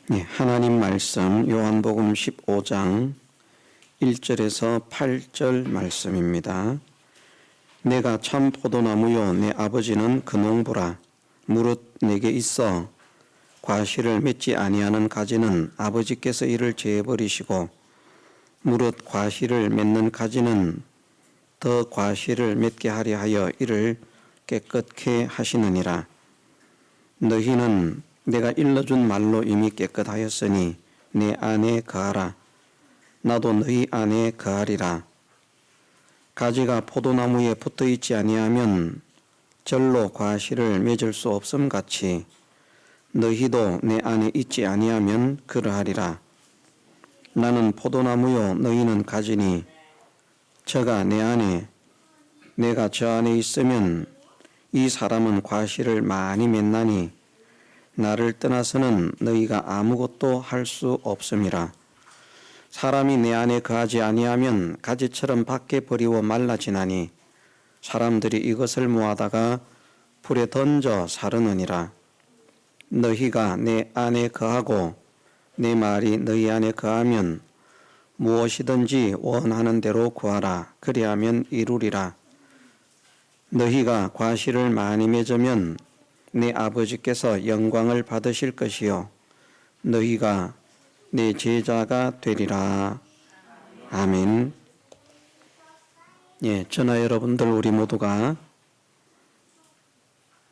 하나님 말씀 요한복음 15장 1절에서 8절 말씀입니다. 내가 참 포도나무요 내 아버지는 그 농부라. 무릇 내게 있어 과실을 맺지 아니하는 가지는 아버지께서 이를 제어버리시고 무릇 과실을 맺는 가지는 더 과실을 맺게 하려 하여 이를 깨끗게 하시느니라. 너희는 내가 일러준 말로 이미 깨끗하였으니 내 안에 거하라. 나도 너희 안에 거하리라. 가지가 포도나무에 붙어있지 아니하면 절로 과실을 맺을 수 없음 같이 너희도 내 안에 있지 아니하면 그러하리라. 나는 포도나무요 너희는 가지니 저가 내 안에 내가 저 안에 있으면 이 사람은 과실을 많이 맺나니 나를 떠나서는 너희가 아무것도 할 수 없음이라. 사람이 내 안에 거하지 아니하면 가지처럼 밖에 버리워 말라지나니 사람들이 이것을 모아다가 불에 던져 사르느니라. 너희가 내 안에 거하고 내 말이 너희 안에 거하면 무엇이든지 원하는 대로 구하라. 그리하면 이루리라. 너희가 과실을 많이 맺으면 내 아버지께서 영광을 받으실 것이요 너희가 내 제자가 되리라. 아멘. 저나 여러분들 우리 모두가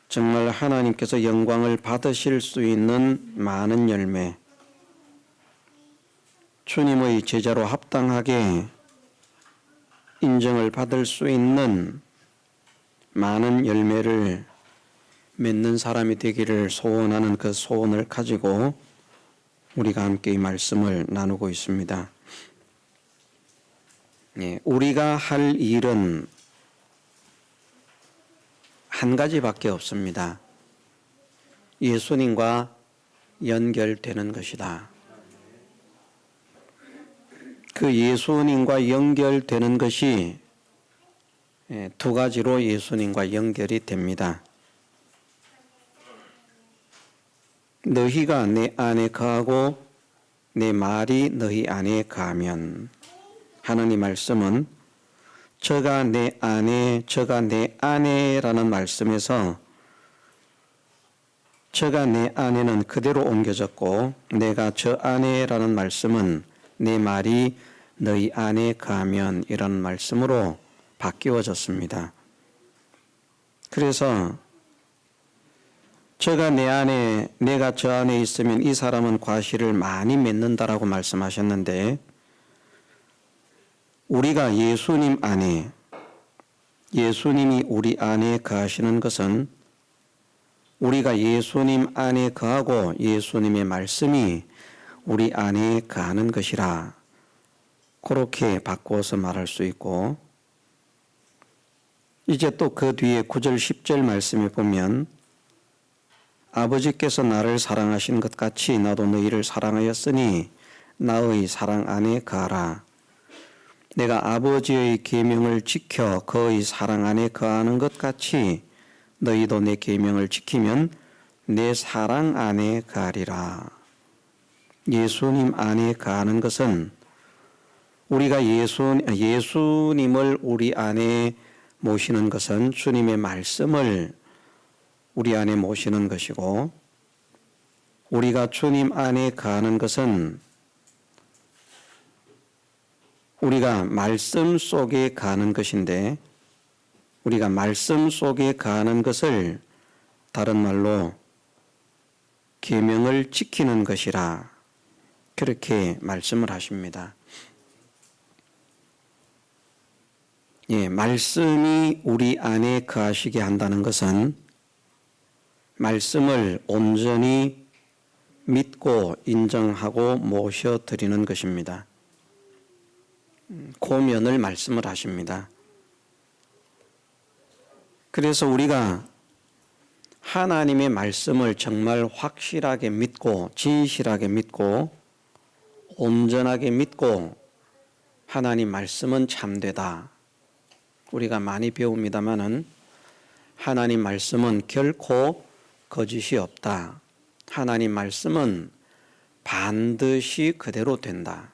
정말 하나님께서 영광을 받으실 수 있는 많은 열매, 주님의 제자로 합당하게 인정을 받을 수 있는 많은 열매를 맺는 사람이 되기를 소원하는 그 소원을 가지고 우리가 함께 이 말씀을 나누고 있습니다. 우리가 할 일은 한 가지밖에 없습니다. 예수님과 연결되는 것이다. 그 예수님과 연결되는 것이 두 가지로 예수님과 연결이 됩니다. 너희가 내 안에 거하고 내 말이 너희 안에 거하면, 하나님 말씀은 저가 내 안에라는 말씀에서 저가 내 안에는 그대로 옮겨졌고 내가 저 안에라는 말씀은 내 말이 너희 안에 거하면 이런 말씀으로 바뀌어졌습니다. 그래서 저가 내 안에 내가 저 안에 있으면 이 사람은 과실을 많이 맺는다라고 말씀하셨는데, 우리가 예수님 안에, 예수님이 우리 안에 거하시는 것은 우리가 예수님 안에 거하고 예수님의 말씀이 우리 안에 거하는 것이라, 그렇게 바꾸어서 말할 수 있고, 이제 또 그 뒤에 9절 10절 말씀에 보면 아버지께서 나를 사랑하신 것 같이 나도 너희를 사랑하였으니 나의 사랑 안에 거하라. 내가 아버지의 계명을 지켜 그의 사랑 안에 거하는 것 같이 너희도 내 계명을 지키면 내 사랑 안에 거하리라. 예수님 안에 거하는 것은 우리가 예수님을 우리 안에 모시는 것은 주님의 말씀을 우리 안에 모시는 것이고, 우리가 주님 안에 거하는 것은 우리가 말씀 속에 거하는 것인데, 우리가 말씀 속에 거하는 것을 다른 말로 계명을 지키는 것이라, 그렇게 말씀을 하십니다. 말씀이 우리 안에 거하시게 한다는 것은 말씀을 온전히 믿고 인정하고 모셔드리는 것입니다. 그 면을 말씀을 하십니다. 그래서 우리가 하나님의 말씀을 정말 확실하게 믿고 진실하게 믿고 온전하게 믿고 하나님 말씀은 참되다, 우리가 많이 배웁니다마는 하나님 말씀은 결코 거짓이 없다. 하나님 말씀은 반드시 그대로 된다.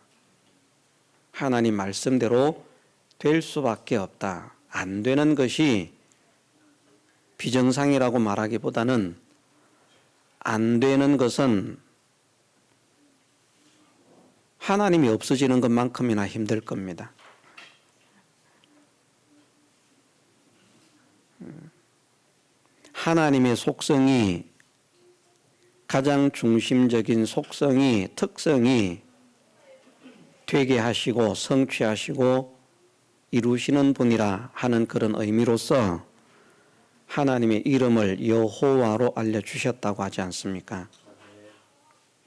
하나님 말씀대로 될 수밖에 없다. 안 되는 것이 비정상이라고 말하기보다는 안 되는 것은 하나님이 없어지는 것만큼이나 힘들 겁니다. 하나님의 속성이 가장 중심적인 속성이 특성이 되게 하시고 성취하시고 이루시는 분이라 하는 그런 의미로서 하나님의 이름을 여호와로 알려주셨다고 하지 않습니까?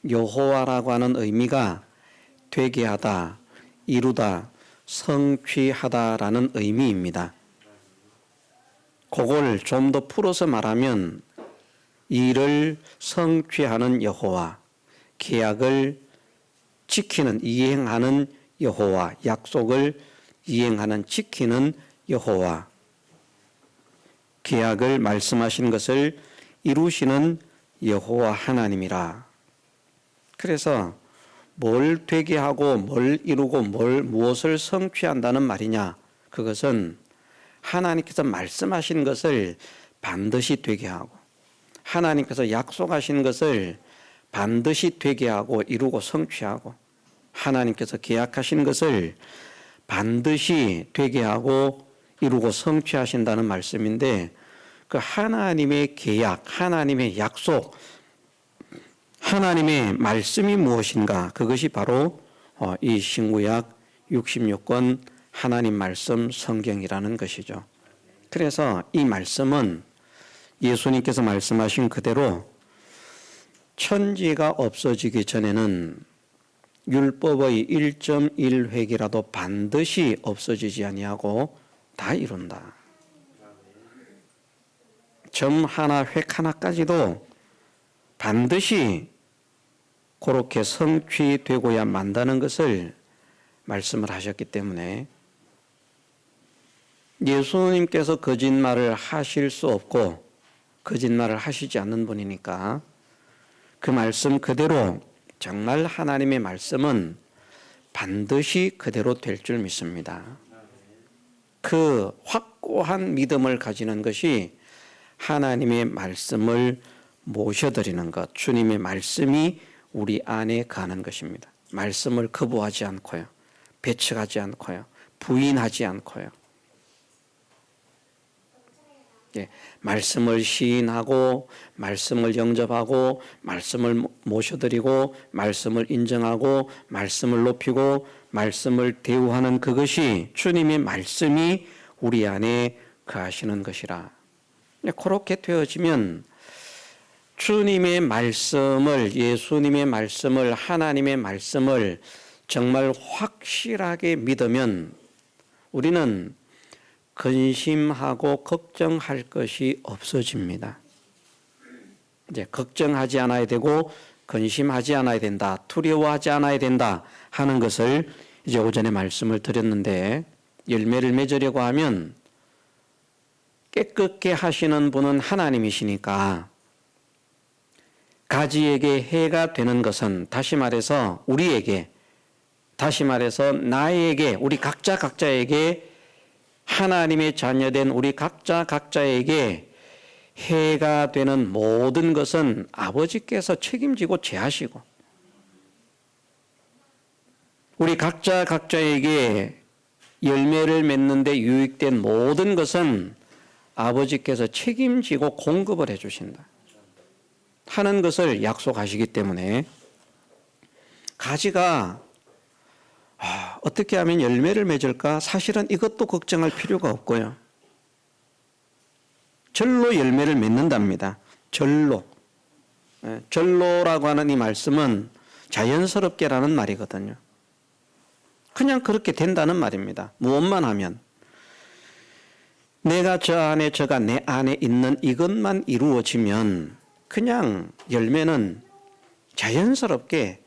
여호와라고 하는 의미가 되게 하다, 이루다, 성취하다라는 의미입니다. 그걸 좀 더 풀어서 말하면 이를 성취하는 여호와, 계약을 지키는, 이행하는 여호와, 약속을 이행하는, 지키는 여호와, 계약을 말씀하신 것을 이루시는 여호와 하나님이라. 그래서 뭘 되게 하고 뭘 이루고 무엇을 성취한다는 말이냐? 그것은 하나님께서 말씀하신 것을 반드시 되게 하고 하나님께서 약속하신 것을 반드시 되게 하고 이루고 성취하고 하나님께서 계약하신 것을 반드시 되게 하고 이루고 성취하신다는 말씀인데 그 하나님의 계약, 하나님의 약속, 하나님의 말씀이 무엇인가? 그것이 바로 이 신구약 66권 하나님 말씀 성경이라는 것이죠. 그래서 이 말씀은 예수님께서 말씀하신 그대로 천지가 없어지기 전에는 율법의 1.1획이라도 반드시 없어지지 아니하고 다 이룬다. 점 하나, 획 하나까지도 반드시 그렇게 성취되고야 만다는 것을 말씀을 하셨기 때문에 예수님께서 거짓말을 하실 수 없고 거짓말을 하시지 않는 분이니까 그 말씀 그대로 정말 하나님의 말씀은 반드시 그대로 될 줄 믿습니다. 그 확고한 믿음을 가지는 것이 하나님의 말씀을 모셔드리는 것, 주님의 말씀이 우리 안에 가는 것입니다. 말씀을 거부하지 않고요, 배척하지 않고요, 부인하지 않고요. 말씀을 시인하고 말씀을 영접하고 말씀을 모셔드리고 말씀을 인정하고 말씀을 높이고 말씀을 대우하는 그것이 주님의 말씀이 우리 안에 거하시는 것이라. 그렇게 되어지면 주님의 말씀을, 예수님의 말씀을, 하나님의 말씀을 정말 확실하게 믿으면 우리는 근심하고 걱정할 것이 없어집니다. 이제 걱정하지 않아야 되고 근심하지 않아야 된다, 두려워하지 않아야 된다 하는 것을 이제 오전에 말씀을 드렸는데 열매를 맺으려고 하면 깨끗게 하시는 분은 하나님이시니까 가지에게 해가 되는 것은 다시 말해서 우리에게, 다시 말해서 나에게, 우리 각자에게 하나님의 자녀된 우리 각자에게 해가 되는 모든 것은 아버지께서 책임지고 제하시고 우리 각자에게 열매를 맺는데 유익된 모든 것은 아버지께서 책임지고 공급을 해주신다 하는 것을 약속하시기 때문에 가지가 어떻게 하면 열매를 맺을까? 사실은 이것도 걱정할 필요가 없고요. 절로 열매를 맺는답니다. 절로. 절로라고 하는 이 말씀은 자연스럽게라는 말이거든요. 그냥 그렇게 된다는 말입니다. 무엇만 하면. 내가 저 안에, 저가 내 안에 있는 이것만 이루어지면 그냥 열매는 자연스럽게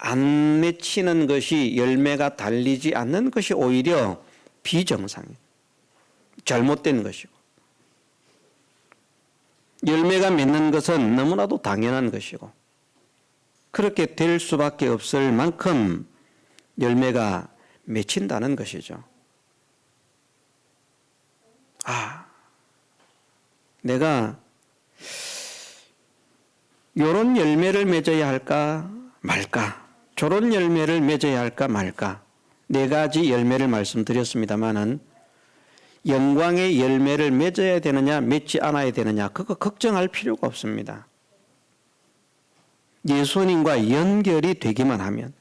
안 맺히는 것이, 열매가 달리지 않는 것이 오히려 비정상이에요. 잘못된 것이고 열매가 맺는 것은 너무나도 당연한 것이고 그렇게 될 수밖에 없을 만큼 열매가 맺힌다는 것이죠. 내가 이런 열매를 맺어야 할까 말까, 저런 열매를 맺어야 할까 말까, 네 가지 열매를 말씀드렸습니다마는 영광의 열매를 맺어야 되느냐 맺지 않아야 되느냐 그거 걱정할 필요가 없습니다. 예수님과 연결이 되기만 하면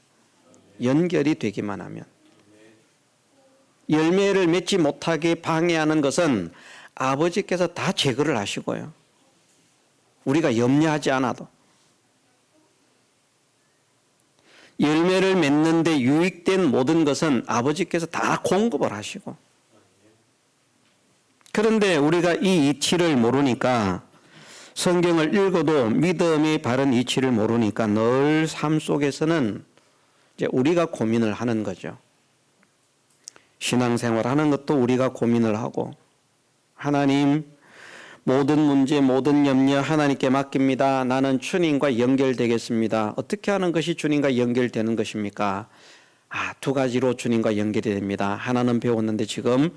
열매를 맺지 못하게 방해하는 것은 아버지께서 다 제거를 하시고요. 우리가 염려하지 않아도 열매를 맺는데 유익된 모든 것은 아버지께서 다 공급을 하시고, 그런데 우리가 이 이치를 모르니까, 성경을 읽어도 믿음의 바른 이치를 모르니까 늘 삶 속에서는 이제 우리가 고민을 하는 거죠. 신앙생활 하는 것도 우리가 고민을 하고, 하나님, 모든 문제, 모든 염려 하나님께 맡깁니다. 나는 주님과 연결되겠습니다. 어떻게 하는 것이 주님과 연결되는 것입니까? 두 가지로 주님과 연결이 됩니다. 하나는 배웠는데 지금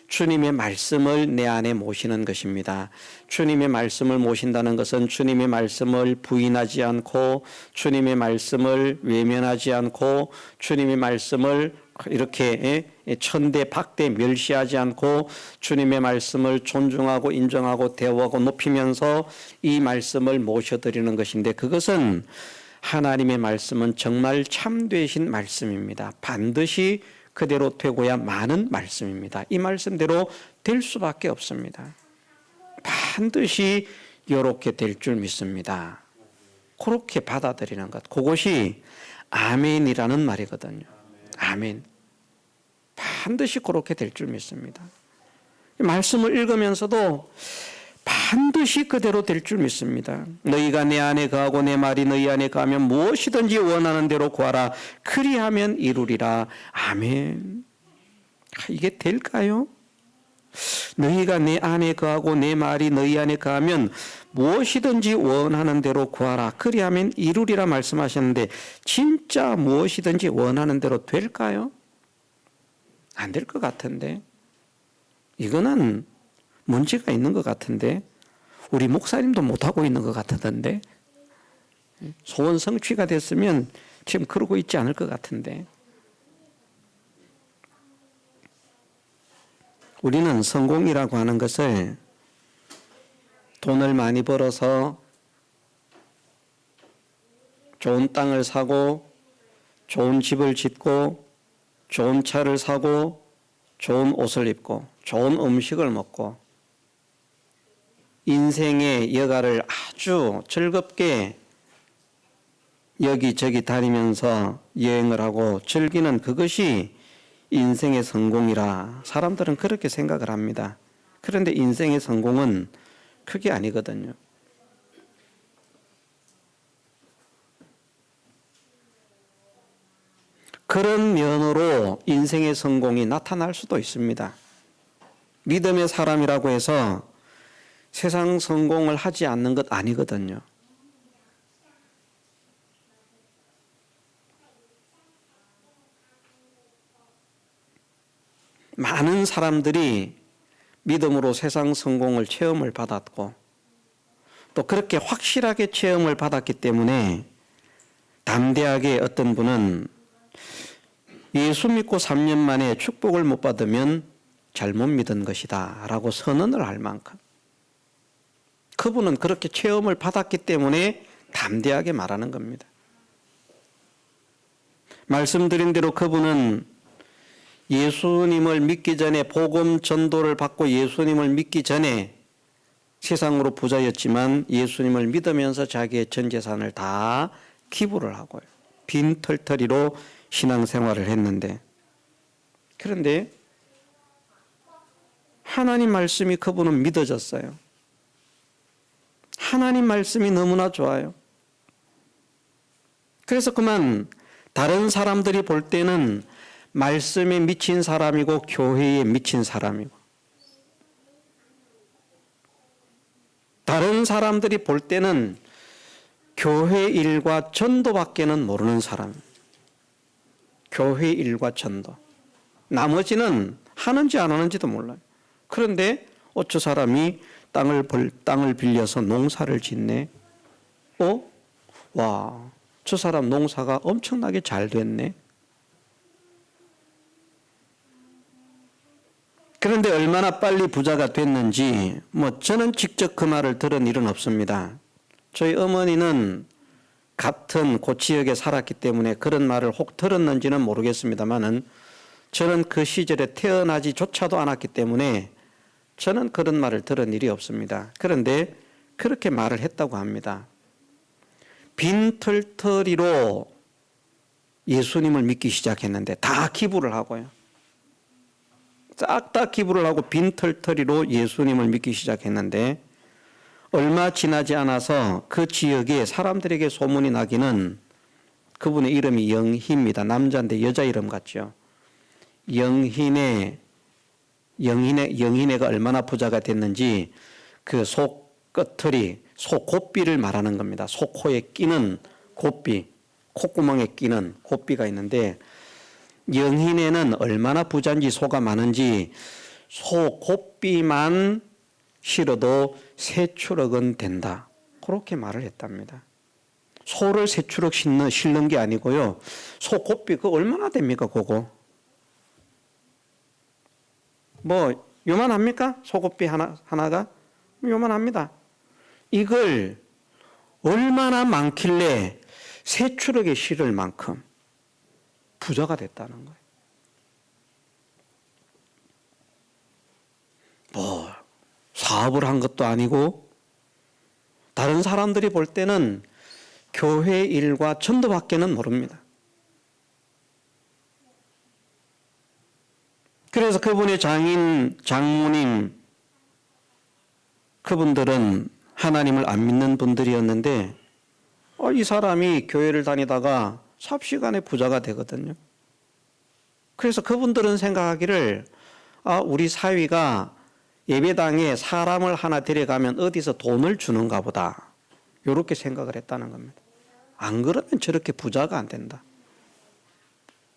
주님의 말씀을 내 안에 모시는 것입니다. 주님의 말씀을 모신다는 것은 주님의 말씀을 부인하지 않고, 주님의 말씀을 외면하지 않고, 주님의 말씀을 이렇게 천대 박대 멸시하지 않고 주님의 말씀을 존중하고 인정하고 대우하고 높이면서 이 말씀을 모셔드리는 것인데, 그것은 하나님의 말씀은 정말 참되신 말씀입니다. 반드시 그대로 되고야 마는 말씀입니다. 이 말씀대로 될 수밖에 없습니다. 반드시 이렇게 될 줄 믿습니다. 그렇게 받아들이는 것, 그것이 아멘이라는 말이거든요. 아멘. 반드시 그렇게 될 줄 믿습니다. 말씀을 읽으면서도 반드시 그대로 될 줄 믿습니다. 너희가 내 안에 거하고 내 말이 너희 안에 거하면 무엇이든지 원하는 대로 구하라. 그리하면 이루리라. 아멘. 이게 될까요? 너희가 내 안에 거하고 내 말이 너희 안에 거하면 무엇이든지 원하는 대로 구하라. 그리하면 이루리라 말씀하셨는데, 진짜 무엇이든지 원하는 대로 될까요? 안 될 것 같은데, 이거는 문제가 있는 것 같은데, 우리 목사님도 못하고 있는 것 같던데, 소원 성취가 됐으면 지금 그러고 있지 않을 것 같은데, 우리는 성공이라고 하는 것을 돈을 많이 벌어서 좋은 땅을 사고, 좋은 집을 짓고, 좋은 차를 사고, 좋은 옷을 입고, 좋은 음식을 먹고, 인생의 여가를 아주 즐겁게 여기저기 다니면서 여행을 하고 즐기는 그것이 인생의 성공이라 사람들은 그렇게 생각을 합니다. 그런데 인생의 성공은 그게 아니거든요. 그런 면으로 인생의 성공이 나타날 수도 있습니다. 믿음의 사람이라고 해서 세상 성공을 하지 않는 것 아니거든요. 많은 사람들이 믿음으로 세상 성공을 체험을 받았고, 또 그렇게 확실하게 체험을 받았기 때문에 담대하게 어떤 분은 예수 믿고 3년 만에 축복을 못 받으면 잘못 믿은 것이다 라고 선언을 할 만큼, 그분은 그렇게 체험을 받았기 때문에 담대하게 말하는 겁니다. 말씀드린 대로 그분은 예수님을 믿기 전에, 복음 전도를 받고 예수님을 믿기 전에 세상으로 부자였지만 예수님을 믿으면서 자기의 전 재산을 다 기부를 하고요, 빈털터리로 신앙생활을 했는데, 그런데 하나님 말씀이 그분은 믿어졌어요. 하나님 말씀이 너무나 좋아요. 그래서 그만 다른 사람들이 볼 때는 말씀에 미친 사람이고 교회에 미친 사람이고, 다른 사람들이 볼 때는 교회 일과 전도밖에는 모르는 사람. 교회 일과 전도. 나머지는 하는지 안 하는지도 몰라요. 그런데 저 사람이 땅을 빌려서 농사를 짓네. 와, 저 사람 농사가 엄청나게 잘 됐네. 그런데 얼마나 빨리 부자가 됐는지 저는 직접 그 말을 들은 일은 없습니다. 저희 어머니는 같은 그 지역에 살았기 때문에 그런 말을 혹 들었는지는 모르겠습니다만은 저는 그 시절에 태어나지조차도 않았기 때문에 저는 그런 말을 들은 일이 없습니다. 그런데 그렇게 말을 했다고 합니다. 빈털터리로 예수님을 믿기 시작했는데 다 기부를 하고요. 싹 다 기부를 하고 빈털터리로 예수님을 믿기 시작했는데 얼마 지나지 않아서 그 지역에 사람들에게 소문이 나기는 그분의 이름이 영희입니다. 남자인데 여자 이름 같죠. 영희네가 얼마나 부자가 됐는지 그 속겉털이 속곱비를 말하는 겁니다. 속코에 끼는 곱비, 콧구멍에 끼는 곱비가 있는데 영희네는 얼마나 부자인지 소가 많은지 소곱비만 실어도 세 추럭은 된다. 그렇게 말을 했답니다. 소를 세 추럭 실는 게 아니고요. 소곱비 그거 얼마나 됩니까 그거? 요만합니까? 소곱비 하나가? 요만합니다. 이걸 얼마나 많길래 세 추럭에 실을 만큼 부자가 됐다는 거예요. 사업을 한 것도 아니고 다른 사람들이 볼 때는 교회 일과 전도밖에는 모릅니다. 그래서 그분의 장모님 그분들은 하나님을 안 믿는 분들이었는데 이 사람이 교회를 다니다가 삽시간에 부자가 되거든요. 그래서 그분들은 생각하기를 우리 사위가 예배당에 사람을 하나 데려가면 어디서 돈을 주는가 보다. 이렇게 생각을 했다는 겁니다. 안 그러면 저렇게 부자가 안 된다.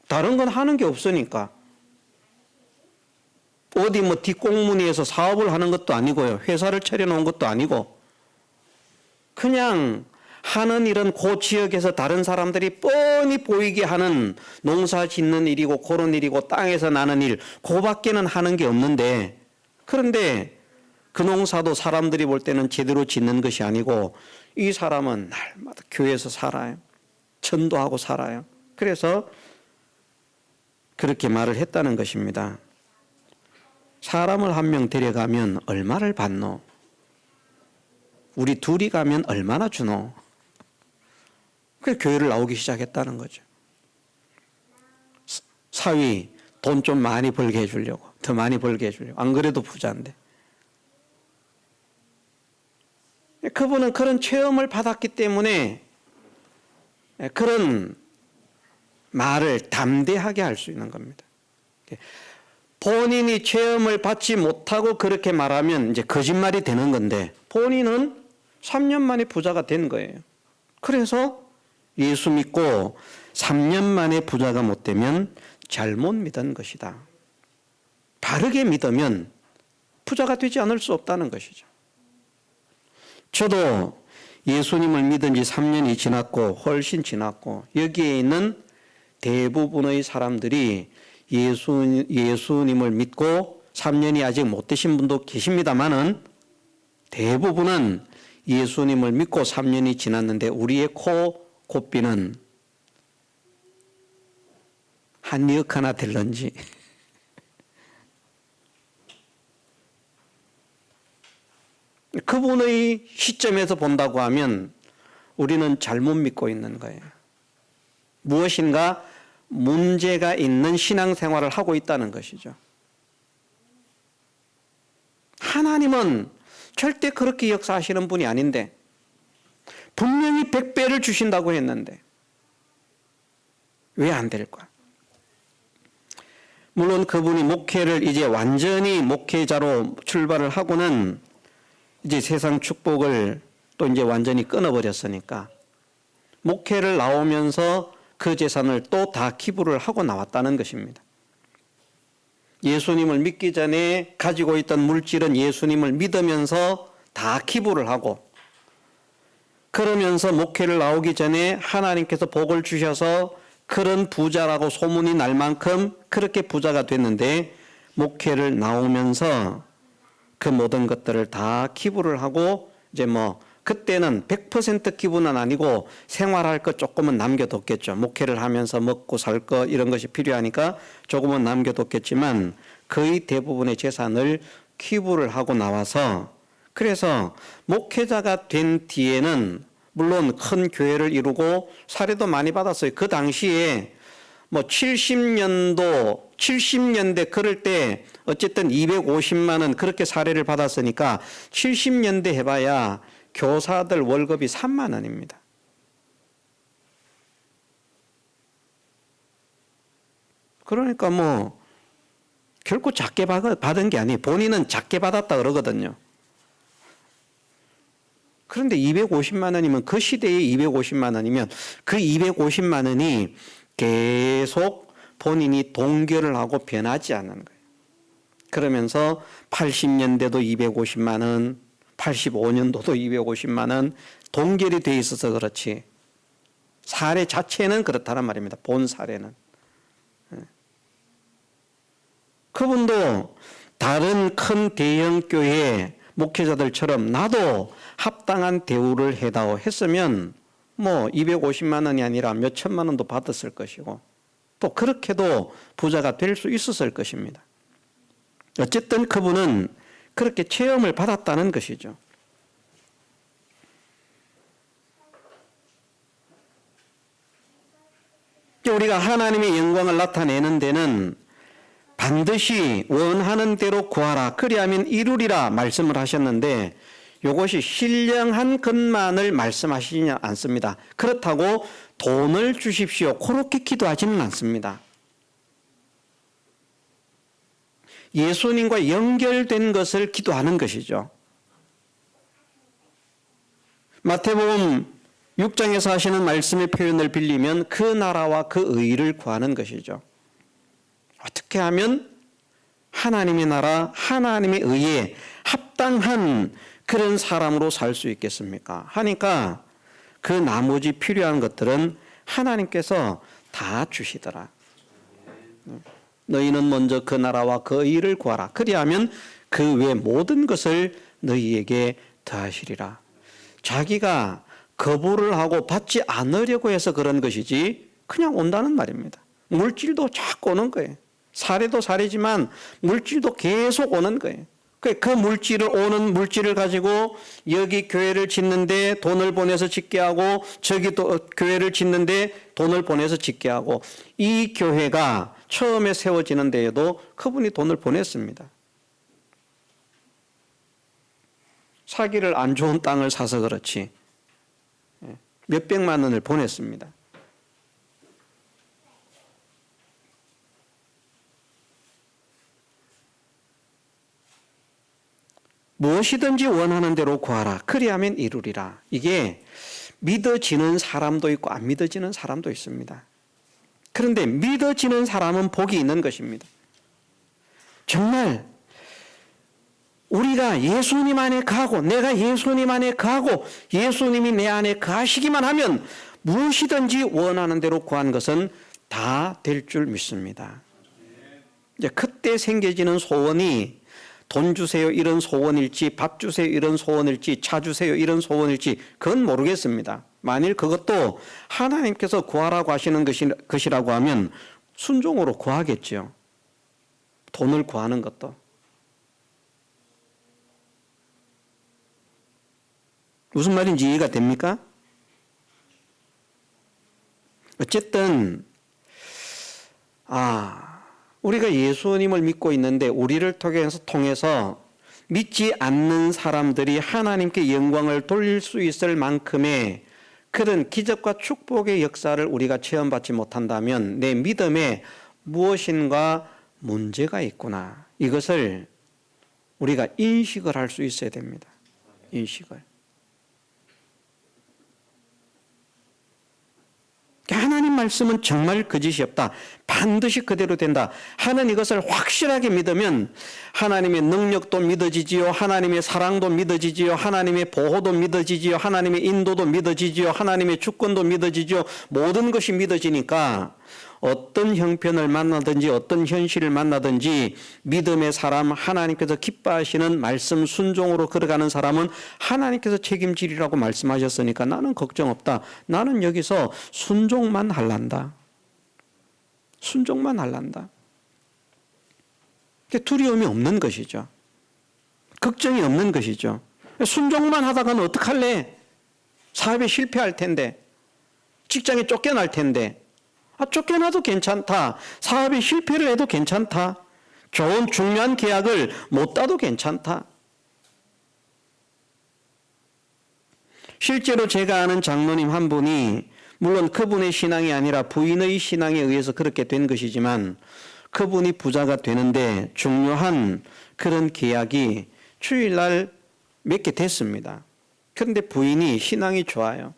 다른 건 하는 게 없으니까. 어디 뒷공무니에서 사업을 하는 것도 아니고요. 회사를 차려놓은 것도 아니고. 그냥 하는 일은 그 지역에서 다른 사람들이 뻔히 보이게 하는 농사 짓는 일이고 그런 일이고 땅에서 나는 일, 그밖에는 하는 게 없는데 그런데 그 농사도 사람들이 볼 때는 제대로 짓는 것이 아니고 이 사람은 날마다 교회에서 살아요. 전도하고 살아요. 그래서 그렇게 말을 했다는 것입니다. 사람을 한 명 데려가면 얼마를 받노? 우리 둘이 가면 얼마나 주노? 그래서 교회를 나오기 시작했다는 거죠. 사위 돈 좀 많이 벌게 해주려고, 더 많이 벌게 해주려고. 안 그래도 부자인데. 그분은 그런 체험을 받았기 때문에 그런 말을 담대하게 할 수 있는 겁니다. 본인이 체험을 받지 못하고 그렇게 말하면 이제 거짓말이 되는 건데 본인은 3년 만에 부자가 된 거예요. 그래서 예수 믿고 3년 만에 부자가 못 되면 잘못 믿은 것이다. 바르게 믿으면 부자가 되지 않을 수 없다는 것이죠. 저도 예수님을 믿은 지 3년이 지났고 훨씬 지났고 여기에 있는 대부분의 사람들이 예수님을 믿고 3년이 아직 못 되신 분도 계십니다만은 대부분은 예수님을 믿고 3년이 지났는데 우리의 콧비는 한 역 하나 될런지 그분의 시점에서 본다고 하면 우리는 잘못 믿고 있는 거예요. 무엇인가 문제가 있는 신앙생활을 하고 있다는 것이죠. 하나님은 절대 그렇게 역사하시는 분이 아닌데 분명히 100배를 주신다고 했는데 왜 안 될까? 물론 그분이 목회를 이제 완전히 목회자로 출발을 하고는 이제 세상 축복을 또 이제 완전히 끊어버렸으니까 목회를 나오면서 그 재산을 또 다 기부를 하고 나왔다는 것입니다. 예수님을 믿기 전에 가지고 있던 물질은 예수님을 믿으면서 다 기부를 하고, 그러면서 목회를 나오기 전에 하나님께서 복을 주셔서 그런 부자라고 소문이 날 만큼 그렇게 부자가 됐는데, 목회를 나오면서 그 모든 것들을 다 기부를 하고, 이제 그때는 100% 기부는 아니고 생활할 것 조금은 남겨뒀겠죠. 목회를 하면서 먹고 살 거 이런 것이 필요하니까 조금은 남겨뒀겠지만 거의 대부분의 재산을 기부를 하고 나와서, 그래서 목회자가 된 뒤에는 물론 큰 교회를 이루고 사례도 많이 받았어요. 그 당시에 70년대 그럴 때 어쨌든 250만 원 그렇게 사례를 받았으니까 70년대 해봐야 교사들 월급이 3만 원입니다. 그러니까 결코 작게 받은 게 아니에요. 본인은 작게 받았다 그러거든요. 그런데 250만 원이면, 그 시대에 250만 원이면 그 250만 원이 계속 본인이 동결을 하고 변하지 않는 거예요. 그러면서 80년대도 250만 원, 85년도도 250만 원 동결이 돼 있어서 그렇지 사례 자체는 그렇다는 말입니다. 본 사례는. 그분도 다른 큰 대형 교회 목회자들처럼 나도 합당한 대우를 해다오 했으면 250만 원이 아니라 몇 천만 원도 받았을 것이고, 또 그렇게도 부자가 될 수 있었을 것입니다. 어쨌든 그분은 그렇게 체험을 받았다는 것이죠. 우리가 하나님의 영광을 나타내는 데는 반드시 원하는 대로 구하라 그리하면 이루리라 말씀을 하셨는데, 이것이 신령한 것만을 말씀하시지 않습니다. 그렇다고 돈을 주십시오 그렇게 기도하지는 않습니다. 예수님과 연결된 것을 기도하는 것이죠. 마태복음 6장에서 하시는 말씀의 표현을 빌리면 그 나라와 그 의를 구하는 것이죠. 어떻게 하면 하나님의 나라, 하나님의 의에 합당한 그런 사람으로 살 수 있겠습니까? 하니까 그 나머지 필요한 것들은 하나님께서 다 주시더라. 너희는 먼저 그 나라와 그 의를 구하라. 그리하면 그 외 모든 것을 너희에게 더하시리라. 자기가 거부를 하고 받지 않으려고 해서 그런 것이지 그냥 온다는 말입니다. 물질도 자꾸 오는 거예요. 사례도 사례지만 물질도 계속 오는 거예요. 그 오는 물질을 가지고 여기 교회를 짓는데 돈을 보내서 짓게 하고, 저기 또 교회를 짓는데 돈을 보내서 짓게 하고, 이 교회가 처음에 세워지는 데에도 그분이 돈을 보냈습니다. 사기를 안 좋은 땅을 사서 그렇지 몇백만 원을 보냈습니다. 무엇이든지 원하는 대로 구하라 그리하면 이루리라. 이게 믿어지는 사람도 있고 안 믿어지는 사람도 있습니다. 그런데 믿어지는 사람은 복이 있는 것입니다. 정말 우리가 예수님 안에 거하고 내가 예수님 안에 거하고 예수님이 내 안에 거하시기만 하면 무엇이든지 원하는 대로 구한 것은 다 될 줄 믿습니다. 이제 그때 생겨지는 소원이 돈 주세요 이런 소원일지, 밥 주세요 이런 소원일지, 차 주세요 이런 소원일지 그건 모르겠습니다. 만일 그것도 하나님께서 구하라고 하시는 것이라고 하면 순종으로 구하겠죠. 돈을 구하는 것도. 무슨 말인지 이해가 됩니까? 어쨌든 우리가 예수님을 믿고 있는데 우리를 통해서 믿지 않는 사람들이 하나님께 영광을 돌릴 수 있을 만큼의 그런 기적과 축복의 역사를 우리가 체험받지 못한다면 내 믿음에 무엇인가 문제가 있구나. 이것을 우리가 인식을 할 수 있어야 됩니다. 인식을. 하나님 말씀은 정말 거짓이 없다. 반드시 그대로 된다 하는 이것을 확실하게 믿으면 하나님의 능력도 믿어지지요. 하나님의 사랑도 믿어지지요. 하나님의 보호도 믿어지지요. 하나님의 인도도 믿어지지요. 하나님의 주권도 믿어지지요. 모든 것이 믿어지니까 어떤 형편을 만나든지 어떤 현실을 만나든지 믿음의 사람, 하나님께서 기뻐하시는 말씀 순종으로 걸어가는 사람은 하나님께서 책임지리라고 말씀하셨으니까 나는 걱정 없다. 나는 여기서 순종만 할란다. 순종만 할란다. 두려움이 없는 것이죠. 걱정이 없는 것이죠. 순종만 하다가는 어떡할래? 사업에 실패할 텐데, 직장에 쫓겨날 텐데, 쫓겨나도 괜찮다. 사업에 실패를 해도 괜찮다. 좋은 중요한 계약을 못 따도 괜찮다. 실제로 제가 아는 장로님 한 분이 물론 그분의 신앙이 아니라 부인의 신앙에 의해서 그렇게 된 것이지만 그분이 부자가 되는데 중요한 그런 계약이 주일날 몇 개 됐습니다. 그런데 부인이 신앙이 좋아요.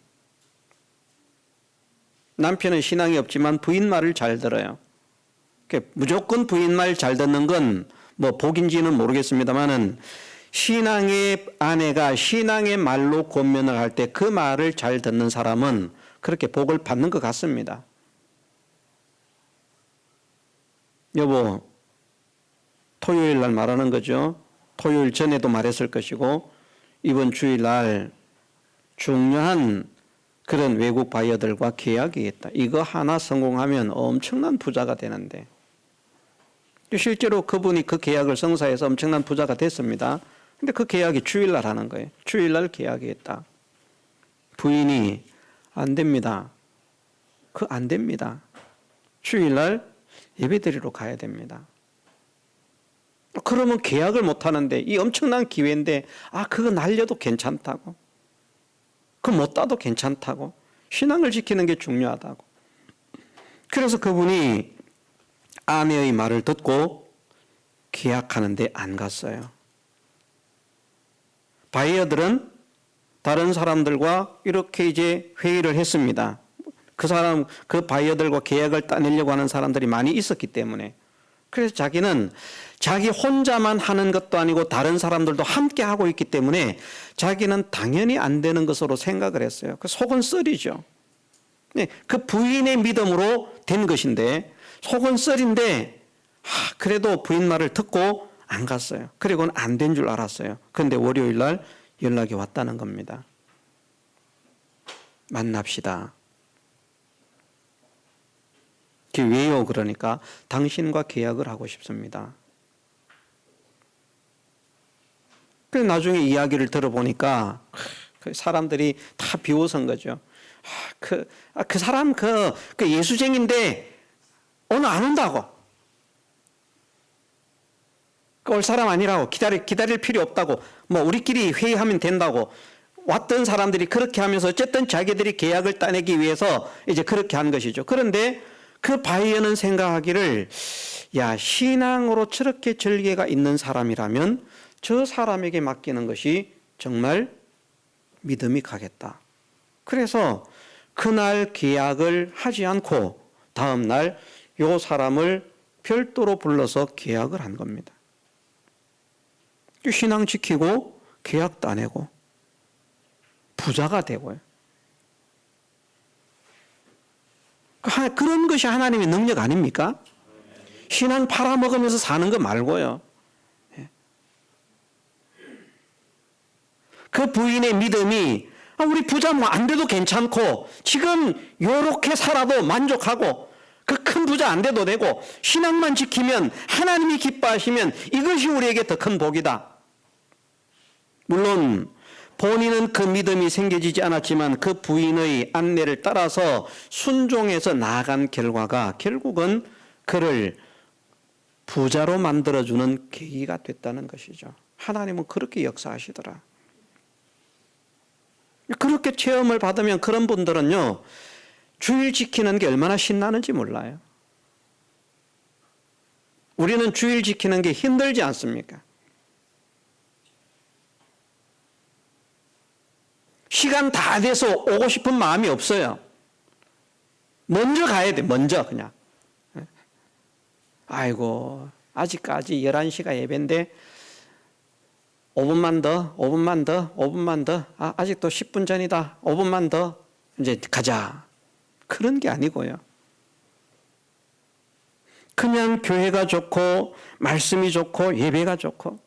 남편은 신앙이 없지만 부인 말을 잘 들어요. 무조건 부인 말 잘 듣는 건 뭐 복인지는 모르겠습니다만은 신앙의 아내가 신앙의 말로 권면을 할 때 그 말을 잘 듣는 사람은 그렇게 복을 받는 것 같습니다. 여보, 토요일 날 말하는 거죠. 토요일 전에도 말했을 것이고 이번 주일 날 중요한 그런 외국 바이어들과 계약이 있다. 이거 하나 성공하면 엄청난 부자가 되는데 실제로 그분이 그 계약을 성사해서 엄청난 부자가 됐습니다. 근데 그 계약이 주일날 하는 거예요. 주일날 계약이 있다. 부인이 안 됩니다. 안 됩니다. 주일날 예배드리러 가야 됩니다. 그러면 계약을 못 하는데 이 엄청난 기회인데 그거 날려도 괜찮다고. 그거 못 따도 괜찮다고. 신앙을 지키는 게 중요하다고. 그래서 그분이 아내의 말을 듣고 계약하는데 안 갔어요. 바이어들은 다른 사람들과 이렇게 이제 회의를 했습니다. 그 바이어들과 계약을 따내려고 하는 사람들이 많이 있었기 때문에. 그래서 자기는 자기 혼자만 하는 것도 아니고 다른 사람들도 함께 하고 있기 때문에 자기는 당연히 안 되는 것으로 생각을 했어요. 그 속은 썰이죠. 그 부인의 믿음으로 된 것인데 속은 썰인데 그래도 부인 말을 듣고 안 갔어요. 그리고는 안 된 줄 알았어요. 그런데 월요일 날 연락이 왔다는 겁니다. 만납시다. 그게 왜요? 그러니까 당신과 계약을 하고 싶습니다. 그래서 나중에 이야기를 들어보니까 사람들이 다 비웃은 거죠. 그 사람 그 예수쟁인데 오늘 안 온다고. 올 사람 아니라고. 기다릴 필요 없다고. 뭐 우리끼리 회의하면 된다고. 왔던 사람들이 그렇게 하면서 어쨌든 자기들이 계약을 따내기 위해서 이제 그렇게 한 것이죠. 그런데 그 바이어는 생각하기를 신앙으로 저렇게 절개가 있는 사람이라면 저 사람에게 맡기는 것이 정말 믿음이 가겠다. 그래서 그날 계약을 하지 않고 다음 날 요 사람을 별도로 불러서 계약을 한 겁니다. 신앙 지키고 계약 따내고 부자가 되고요. 그런 것이 하나님의 능력 아닙니까? 신앙 팔아먹으면서 사는 거 말고요. 그 부인의 믿음이 우리 부자 뭐 안 돼도 괜찮고 지금 요렇게 살아도 만족하고 그 큰 부자 안 돼도 되고 신앙만 지키면 하나님이 기뻐하시면 이것이 우리에게 더 큰 복이다. 물론 본인은 그 믿음이 생겨지지 않았지만 그 부인의 안내를 따라서 순종해서 나아간 결과가 결국은 그를 부자로 만들어주는 계기가 됐다는 것이죠. 하나님은 그렇게 역사하시더라. 그렇게 체험을 받으면 그런 분들은요, 주일 지키는 게 얼마나 신나는지 몰라요. 우리는 주일 지키는 게 힘들지 않습니까? 시간 다 돼서 오고 싶은 마음이 없어요. 먼저 가야 돼. 먼저 그냥. 아이고 아직까지 11시가 예배인데 5분만 더, 5분만 더, 5분만 더. 아직도 10분 전이다. 5분만 더. 이제 가자. 그런 게 아니고요. 그냥 교회가 좋고 말씀이 좋고 예배가 좋고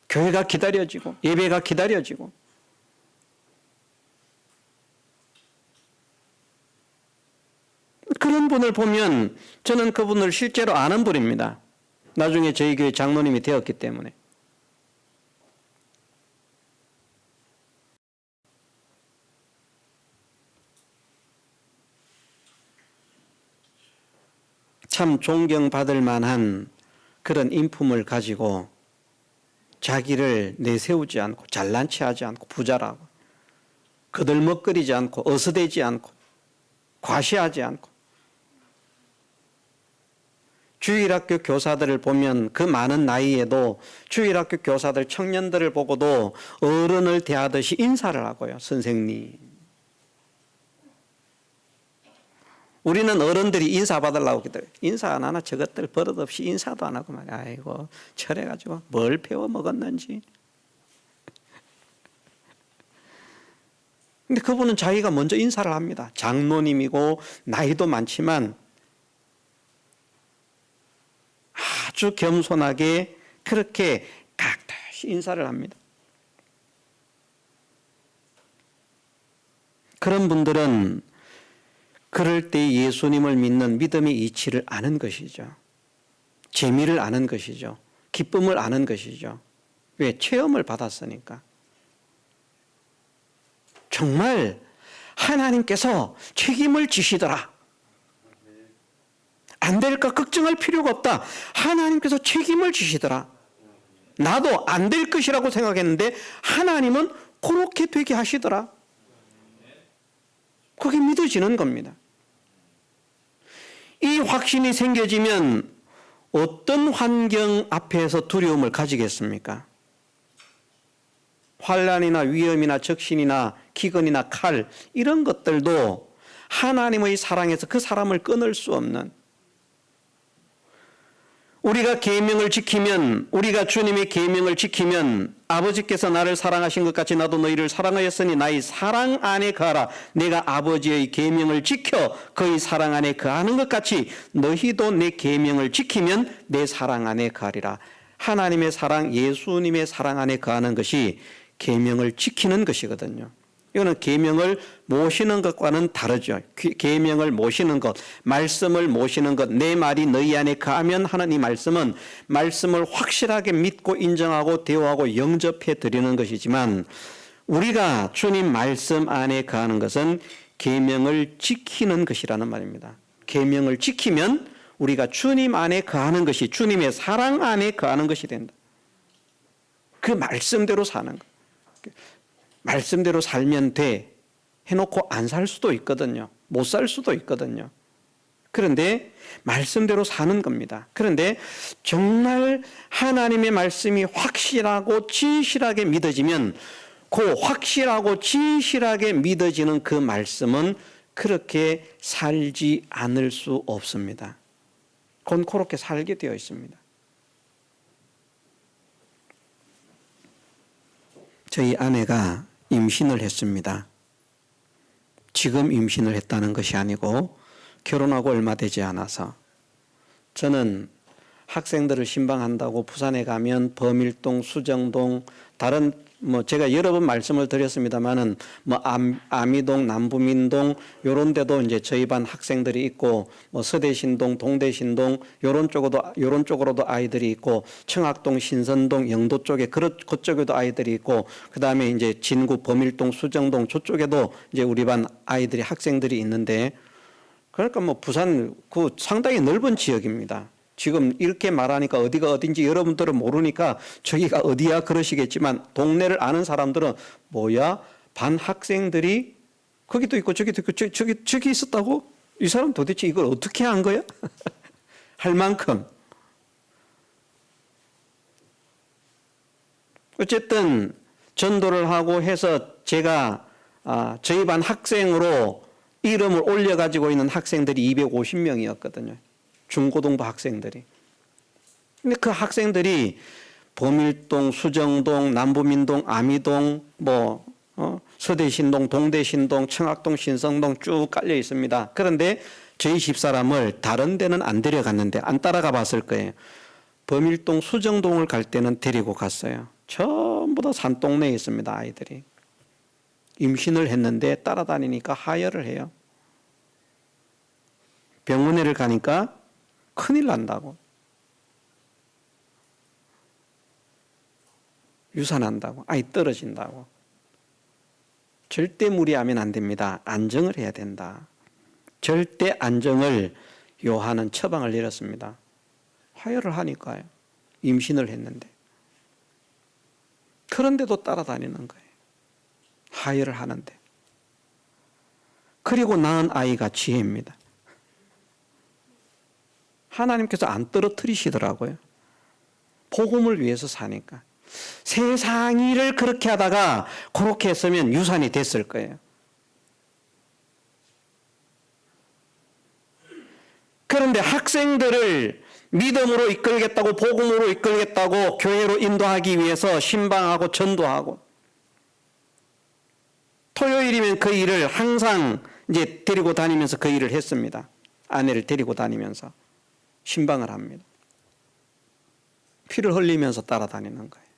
교회가 기다려지고 예배가 기다려지고 그런 분을 보면 저는 그분을 실제로 아는 분입니다. 나중에 저희 교회 장로님이 되었기 때문에. 참 존경받을 만한 그런 인품을 가지고 자기를 내세우지 않고 잘난 체하지 않고 부자라고 거들먹거리지 않고 어스대지 않고 과시하지 않고 주일학교 교사들을 보면 그 많은 나이에도 주일학교 교사들 청년들을 보고도 어른을 대하듯이 인사를 하고요. 선생님. 우리는 어른들이 인사받으려고 기다려. 인사 안 하나 저것들 버릇없이 인사도 안 하고 말이야. 아이고 철해가지고 뭘 배워 먹었는지. 근데 그분은 자기가 먼저 인사를 합니다. 장로님이고 나이도 많지만 아주 겸손하게 그렇게 각듯이 인사를 합니다. 그런 분들은 그럴 때 예수님을 믿는 믿음의 이치를 아는 것이죠. 재미를 아는 것이죠. 기쁨을 아는 것이죠. 왜? 체험을 받았으니까. 정말 하나님께서 책임을 지시더라. 안 될까 걱정할 필요가 없다. 하나님께서 책임을 지시더라. 나도 안 될 것이라고 생각했는데 하나님은 그렇게 되게 하시더라. 그게 믿어지는 겁니다. 이 확신이 생겨지면 어떤 환경 앞에서 두려움을 가지겠습니까? 환난이나 위험이나 적신이나 기근이나 칼 이런 것들도 하나님의 사랑에서 그 사람을 끊을 수 없는 우리가 계명을 지키면 우리가 주님의 계명을 지키면 아버지께서 나를 사랑하신 것 같이 나도 너희를 사랑하였으니 나의 사랑 안에 거하라. 내가 아버지의 계명을 지켜 그의 사랑 안에 거하는 것 같이 너희도 내 계명을 지키면 내 사랑 안에 거하리라. 하나님의 사랑, 예수님의 사랑 안에 거하는 것이 계명을 지키는 것이거든요. 이거는 계명을 모시는 것과는 다르죠. 계명을 모시는 것, 말씀을 모시는 것, 내 말이 너희 안에 거하면 하는 이 말씀은 말씀을 확실하게 믿고 인정하고 대화하고 영접해 드리는 것이지만 우리가 주님 말씀 안에 거하는 것은 계명을 지키는 것이라는 말입니다. 계명을 지키면 우리가 주님 안에 거하는 것이 주님의 사랑 안에 거하는 것이 된다. 그 말씀대로 사는 것. 말씀대로 살면 돼 해놓고 안 살 수도 있거든요. 못 살 수도 있거든요. 그런데 말씀대로 사는 겁니다. 그런데 정말 하나님의 말씀이 확실하고 진실하게 믿어지면 그 확실하고 진실하게 믿어지는 그 말씀은 그렇게 살지 않을 수 없습니다. 그건 그렇게 살게 되어 있습니다. 저희 아내가 임신을 했습니다. 지금 임신을 했다는 것이 아니고 결혼하고 얼마 되지 않아서 저는 학생들을 신방한다고 부산에 가면 범일동, 수정동, 다른 제가 여러 번 말씀을 드렸습니다만은 아미동, 남부민동 요런 데도 이제 저희 반 학생들이 있고 서대신동, 동대신동 요런 쪽으로도 아이들이 있고 청학동, 신선동, 영도 쪽에 그쪽에도 아이들이 있고 그다음에 이제 진구, 범일동, 수정동 저쪽에도 이제 우리 반 아이들이 학생들이 있는데 그러니까 부산 그 상당히 넓은 지역입니다. 지금 이렇게 말하니까 어디가 어딘지 여러분들은 모르니까 저기가 어디야 그러시겠지만 동네를 아는 사람들은 뭐야? 반 학생들이 거기도 있고 저기도 있고 저기 있었다고? 이 사람 도대체 이걸 어떻게 한 거야? 할 만큼. 어쨌든 전도를 하고 해서 제가 저희 반 학생으로 이름을 올려가지고 있는 학생들이 250명이었거든요. 중고등부 학생들이. 근데 그 학생들이 범일동, 수정동, 남부민동, 아미동, 서대신동, 동대신동, 청학동, 신성동 쭉 깔려 있습니다. 그런데 저희 집사람을 다른 데는 안 데려갔는데 안 따라가 봤을 거예요. 범일동, 수정동을 갈 때는 데리고 갔어요. 전부 다 산동네에 있습니다, 아이들이. 임신을 했는데 따라다니니까 하혈을 해요. 병원에를 가니까 큰일 난다고. 유산한다고. 아이 떨어진다고. 절대 무리하면 안 됩니다. 안정을 해야 된다. 절대 안정을 요하는 처방을 내렸습니다. 하혈을 하니까요. 임신을 했는데. 그런데도 따라다니는 거예요. 하혈을 하는데. 그리고 낳은 아이가 지혜입니다. 하나님께서 안 떨어뜨리시더라고요. 복음을 위해서 사니까. 세상 일을 그렇게 하다가 그렇게 했으면 유산이 됐을 거예요. 그런데 학생들을 믿음으로 이끌겠다고, 복음으로 이끌겠다고 교회로 인도하기 위해서 신방하고 전도하고, 토요일이면 그 일을 항상 이제 데리고 다니면서 그 일을 했습니다. 아내를 데리고 다니면서 신방을 합니다. 피를 흘리면서 따라다니는 거예요.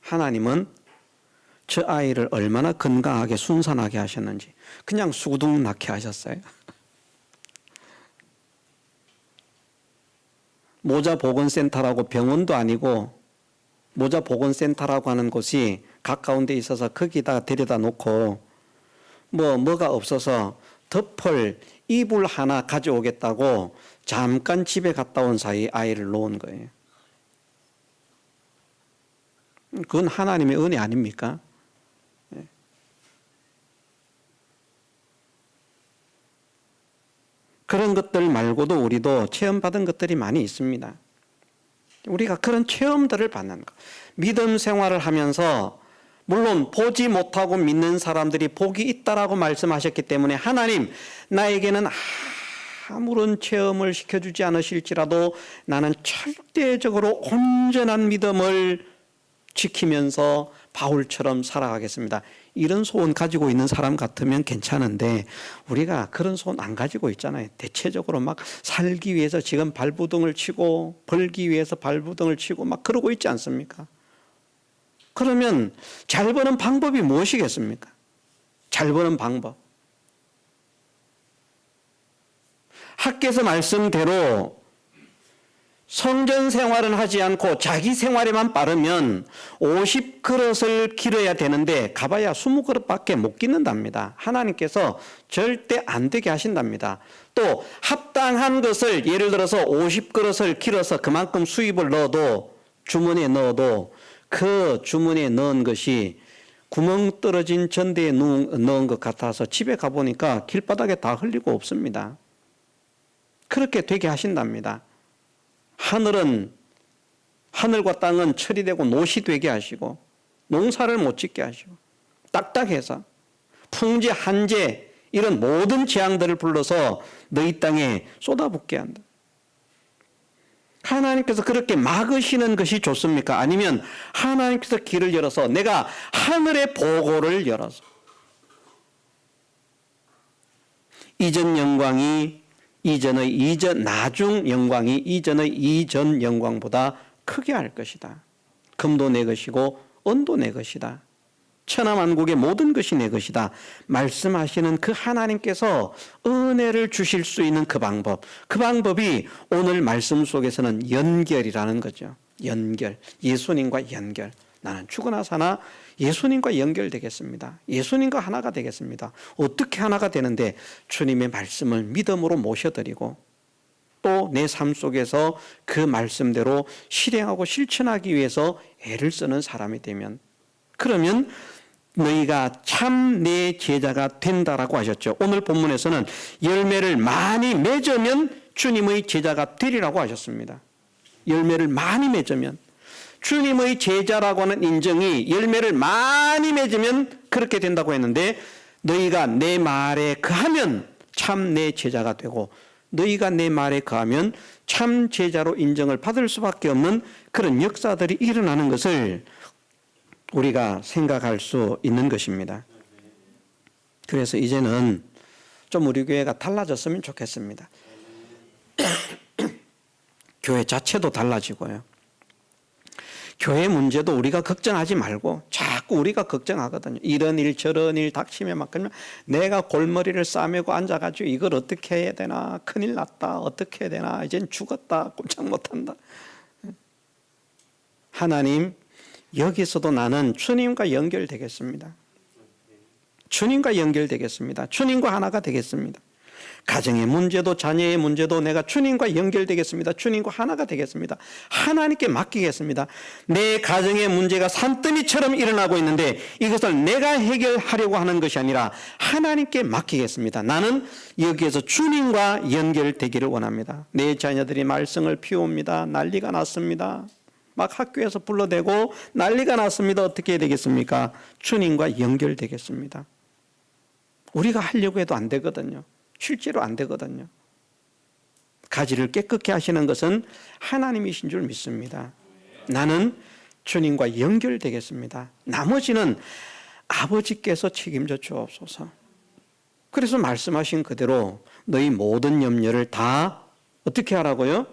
하나님은 저 아이를 얼마나 건강하게 순산하게 하셨는지 그냥 수구둥 낳게 하셨어요. 모자보건센터라고 병원도 아니고 모자보건센터라고 하는 곳이 가까운 데 있어서 거기다가 데려다 놓고 뭐가 없어서 덮을 이불 하나 가져오겠다고 잠깐 집에 갔다 온 사이 아이를 놓은 거예요. 그건 하나님의 은혜 아닙니까? 그런 것들 말고도 우리도 체험받은 것들이 많이 있습니다. 우리가 그런 체험들을 받는 것. 믿음 생활을 하면서 물론 보지 못하고 믿는 사람들이 복이 있다라고 말씀하셨기 때문에 하나님 나에게는 아무런 체험을 시켜주지 않으실지라도 나는 절대적으로 온전한 믿음을 지키면서 바울처럼 살아가겠습니다. 이런 소원 가지고 있는 사람 같으면 괜찮은데 우리가 그런 소원 안 가지고 있잖아요. 대체적으로 막 살기 위해서 지금 발부둥을 치고 벌기 위해서 발부둥을 치고 막 그러고 있지 않습니까? 그러면 잘 버는 방법이 무엇이겠습니까? 잘 버는 방법. 학교에서 말씀대로 성전 생활은 하지 않고 자기 생활에만 빠르면 50그릇을 길어야 되는데 가봐야 20그릇밖에 못 기는답니다. 하나님께서 절대 안 되게 하신답니다. 또 합당한 것을 예를 들어서 50그릇을 길어서 그만큼 수입을 넣어도 주머니에 넣어도 그 주머니에 넣은 것이 구멍 떨어진 전대에 넣은 것 같아서 집에 가보니까 길바닥에 다 흘리고 없습니다. 그렇게 되게 하신답니다. 하늘과 땅은 철이 되고 노시 되게 하시고 농사를 못 짓게 하시고 딱딱해서 풍재, 한재 이런 모든 재앙들을 불러서 너희 땅에 쏟아붓게 한다. 하나님께서 그렇게 막으시는 것이 좋습니까? 아니면 하나님께서 길을 열어서 내가 하늘의 보고를 열어서 이전 영광이 나중 영광이 이전의 이전 영광보다 크게 할 것이다. 금도 내 것이고 은도 내 것이다. 천하만국의 모든 것이 내 것이다. 말씀하시는 그 하나님께서 은혜를 주실 수 있는 그 방법이 오늘 말씀 속에서는 연결이라는 거죠. 연결, 예수님과 연결. 나는 죽으나 사나 예수님과 연결되겠습니다. 예수님과 하나가 되겠습니다. 어떻게 하나가 되는데 주님의 말씀을 믿음으로 모셔드리고 또 내 삶 속에서 그 말씀대로 실행하고 실천하기 위해서 애를 쓰는 사람이 되면 그러면 너희가 참 내 제자가 된다라고 하셨죠. 오늘 본문에서는 열매를 많이 맺으면 주님의 제자가 되리라고 하셨습니다. 열매를 많이 맺으면 주님의 제자라고 하는 인정이 열매를 많이 맺으면 그렇게 된다고 했는데, 너희가 내 말에 거하면 참 내 제자가 되고, 너희가 내 말에 거하면 참 제자로 인정을 받을 수밖에 없는 그런 역사들이 일어나는 것을 우리가 생각할 수 있는 것입니다. 그래서 이제는 좀 우리 교회가 달라졌으면 좋겠습니다. 교회 자체도 달라지고요. 교회 문제도 우리가 걱정하지 말고 자꾸 우리가 걱정하거든요. 이런 일 저런 일 닥치면 막 그러면 내가 골머리를 싸매고 앉아가지고 이걸 어떻게 해야 되나, 큰일 났다, 어떻게 해야 되나, 이젠 죽었다, 꼼짝 못한다. 하나님, 여기서도 나는 주님과 연결되겠습니다. 주님과 연결되겠습니다. 주님과 하나가 되겠습니다. 가정의 문제도 자녀의 문제도 내가 주님과 연결되겠습니다. 주님과 하나가 되겠습니다. 하나님께 맡기겠습니다. 내 가정의 문제가 산더미처럼 일어나고 있는데 이것을 내가 해결하려고 하는 것이 아니라 하나님께 맡기겠습니다. 나는 여기에서 주님과 연결되기를 원합니다. 내 자녀들이 말썽을 피웁니다. 난리가 났습니다. 막 학교에서 불러대고 난리가 났습니다. 어떻게 해야 되겠습니까? 주님과 연결되겠습니다. 우리가 하려고 해도 안 되거든요. 실제로 안 되거든요. 가지를 깨끗게 하시는 것은 하나님이신 줄 믿습니다. 나는 주님과 연결되겠습니다. 나머지는 아버지께서 책임져 주옵소서. 그래서 말씀하신 그대로 너희 모든 염려를 다 어떻게 하라고요?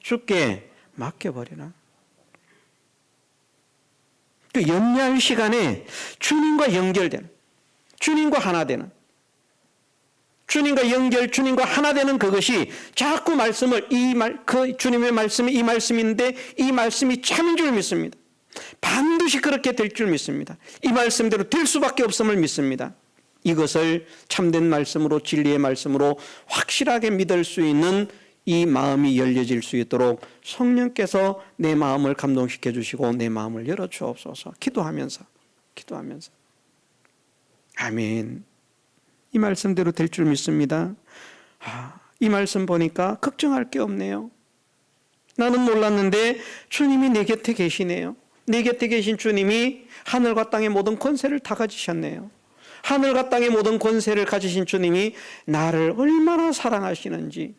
주께 맡겨버리라. 그 염려할 시간에 주님과 연결되는, 주님과 하나 되는, 주님과 연결, 주님과 하나 되는 그것이 자꾸 말씀을 그 주님의 말씀이 이 말씀인데 이 말씀이 참인 줄 믿습니다. 반드시 그렇게 될 줄 믿습니다. 이 말씀대로 될 수밖에 없음을 믿습니다. 이것을 참된 말씀으로, 진리의 말씀으로 확실하게 믿을 수 있는 이 마음이 열려질 수 있도록 성령께서 내 마음을 감동시켜 주시고 내 마음을 열어 주옵소서. 기도하면서 아멘. 이 말씀대로 될 줄 믿습니다. 이 말씀 보니까 걱정할 게 없네요. 나는 몰랐는데 주님이 내 곁에 계시네요. 내 곁에 계신 주님이 하늘과 땅의 모든 권세를 다 가지셨네요. 하늘과 땅의 모든 권세를 가지신 주님이 나를 얼마나 사랑하시는지,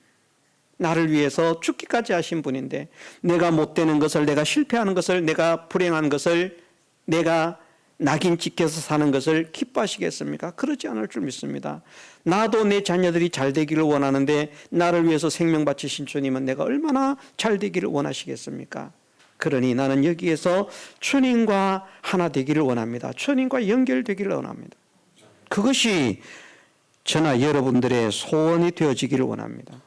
나를 위해서 죽기까지 하신 분인데 내가 못되는 것을, 내가 실패하는 것을, 내가 불행한 것을, 내가 낙인 찍혀서 사는 것을 기뻐하시겠습니까? 그러지 않을 줄 믿습니다. 나도 내 자녀들이 잘 되기를 원하는데 나를 위해서 생명 바치신 주님은 내가 얼마나 잘 되기를 원하시겠습니까? 그러니 나는 여기에서 주님과 하나 되기를 원합니다. 주님과 연결되기를 원합니다. 그것이 저나 여러분들의 소원이 되어지기를 원합니다.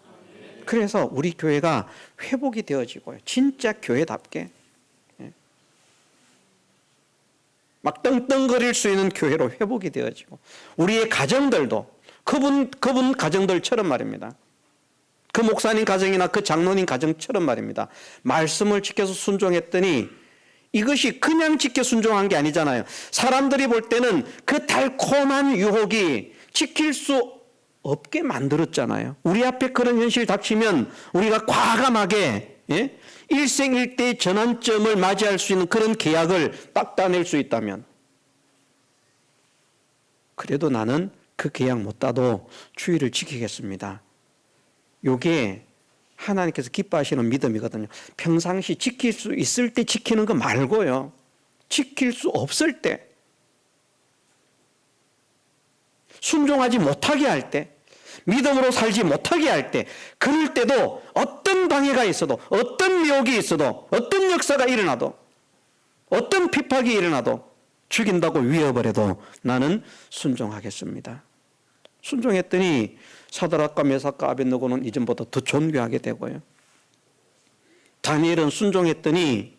그래서 우리 교회가 회복이 되어지고요. 진짜 교회답게 막 떵떵거릴 수 있는 교회로 회복이 되어지고, 우리의 가정들도 그분 가정들처럼 말입니다. 그 목사님 가정이나 그 장로님 가정처럼 말입니다. 말씀을 지켜서 순종했더니 이것이 그냥 지켜 순종한 게 아니잖아요. 사람들이 볼 때는 그 달콤한 유혹이 지킬 수 없게 만들었잖아요. 우리 앞에 그런 현실 닥치면 우리가 과감하게 일생일대의 전환점을 맞이할 수 있는 그런 계약을 딱 따낼 수 있다면, 그래도 나는 그 계약 못 따도 주의를 지키겠습니다. 이게 하나님께서 기뻐하시는 믿음이거든요. 평상시 지킬 수 있을 때 지키는 거 말고요. 지킬 수 없을 때, 순종하지 못하게 할 때, 믿음으로 살지 못하게 할 때, 그럴 때도 어떤 방해가 있어도, 어떤 미혹이 있어도, 어떤 역사가 일어나도, 어떤 핍박이 일어나도, 죽인다고 위협을 나는 순종하겠습니다. 순종했더니 사드락과 메삭과 아벳느고는 이전보다 더 존귀하게 되고요. 다니엘은 순종했더니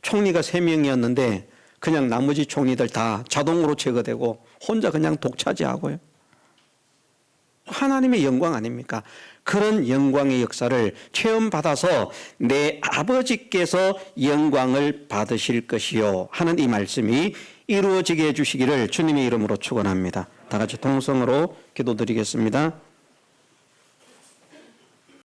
총리가 3명이었는데 그냥 나머지 총리들 다 자동으로 제거되고 혼자 그냥 독차지하고요. 하나님의 영광 아닙니까? 그런 영광의 역사를 체험받아서 내 아버지께서 영광을 받으실 것이요 하는 이 말씀이 이루어지게 해주시기를 주님의 이름으로 축원합니다. 다 같이 통성으로 기도드리겠습니다.